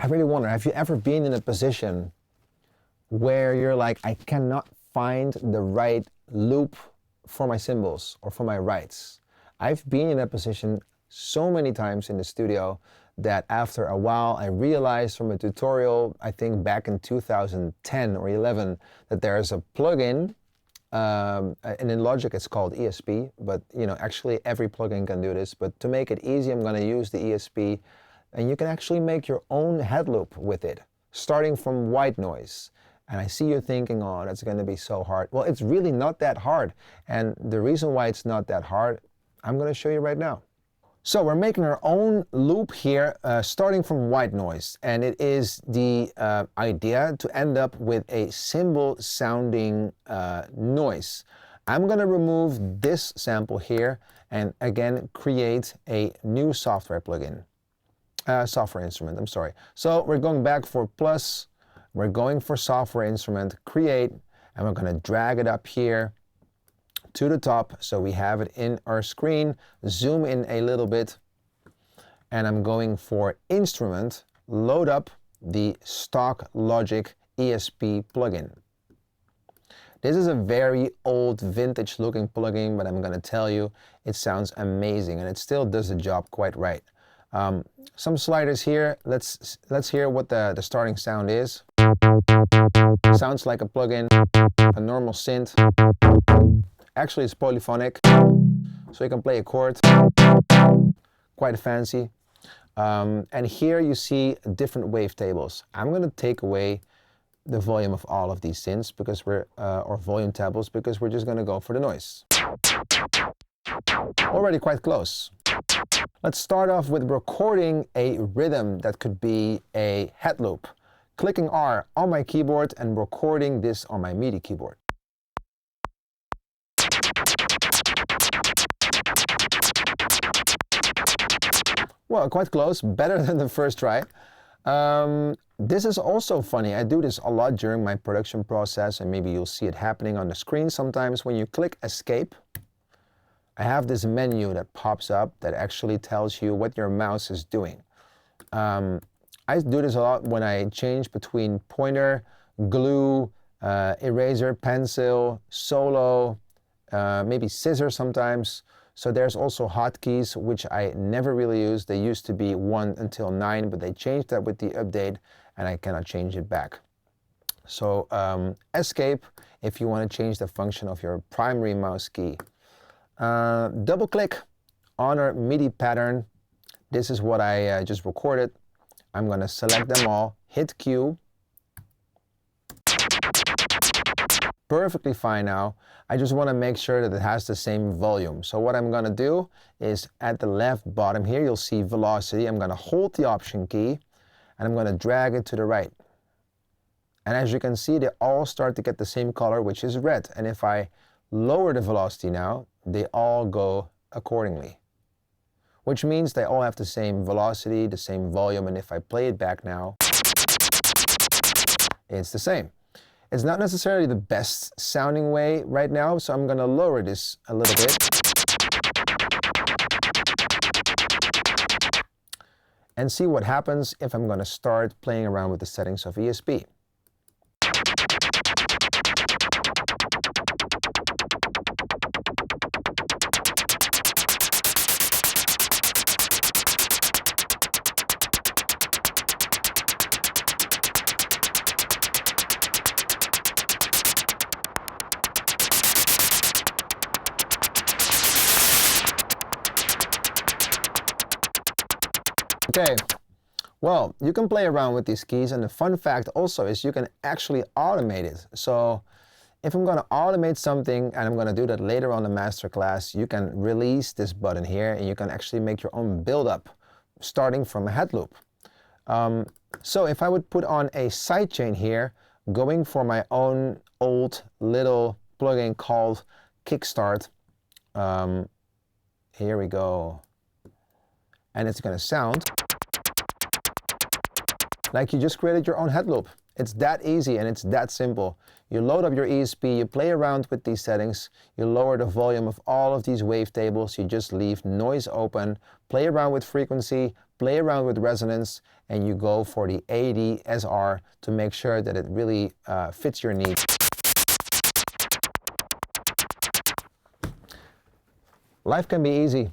I really wonder, have you ever been in a position where you're like, I cannot find the right loop for my cymbals or for my rights? I've been in that position so many times in the studio that after a while I realized from a tutorial, I think back in 2010 or 11, that there's a plugin, and in Logic it's called ESP, but actually every plugin can do this. But to make it easy, I'm going to use the ESP, and you can actually make your own head loop with it, starting from white noise. And I see you thinking, oh, that's going to be so hard. Well, it's really not that hard. And the reason why it's not that hard, I'm going to show you right now. So we're making our own loop here, starting from white noise. And it is the idea to end up with a cymbal sounding noise. I'm going to remove this sample here and again create a new software plugin. Software instrument, I'm sorry. So we're going back for plus, we're going for software instrument, create, and we're going to drag it up here to the top so we have it in our screen. Zoom in a little bit, and I'm going for instrument, load up the stock Logic ESP plugin. This is a very old vintage looking plugin, but I'm going to tell you it sounds amazing and it still does the job quite right. Some sliders here. Let's hear what the starting sound is. Sounds like a plugin, a normal synth. Actually, it's polyphonic, so you can play a chord. Quite fancy. And here you see different wavetables. I'm going to take away the volume of all of these synths because or volume tables, because we're just going to go for the noise. Already quite close. Let's start off with recording a rhythm that could be a head loop. Clicking R on my keyboard and recording this on my MIDI keyboard. Well, quite close, better than the first try. This is also funny. I do this a lot during my production process, and maybe you'll see it happening on the screen sometimes. When you click Escape, I have this menu that pops up that actually tells you what your mouse is doing. I do this a lot when I change between pointer, glue, eraser, pencil, solo, maybe scissor sometimes. So there's also hotkeys, which I never really use. They used to be 1 until 9, but they changed that with the update, and I cannot change it back. So Escape if you want to change the function of your primary mouse key. Double click on our MIDI pattern. This is what I just recorded. I'm going to select them all, hit Q. Perfectly fine now. I just want to make sure that it has the same volume. So what I'm going to do is at the left bottom here, you'll see velocity. I'm going to hold the Option key and I'm going to drag it to the right. And as you can see, they all start to get the same color, which is red. And if I lower the velocity now, they all go accordingly, which means they all have the same velocity, the same volume. And if I play it back now, it's the same. It's not necessarily the best sounding way right now, so I'm going to lower this a little bit. And see what happens if I'm going to start playing around with the settings of ESP. Okay, well, you can play around with these keys, and the fun fact also is you can actually automate it. So if I'm going to automate something, and I'm going to do that later on in the masterclass, you can release this button here and you can actually make your own build-up starting from a head loop. So if I would put on a sidechain here, going for my own old little plugin called Kickstart, here we go. And it's going to sound like you just created your own head loop. It's that easy and it's that simple. You load up your ESP, you play around with these settings, you lower the volume of all of these wavetables, you just leave noise open, play around with frequency, play around with resonance and you go for the ADSR to make sure that it really fits your needs. Life can be easy.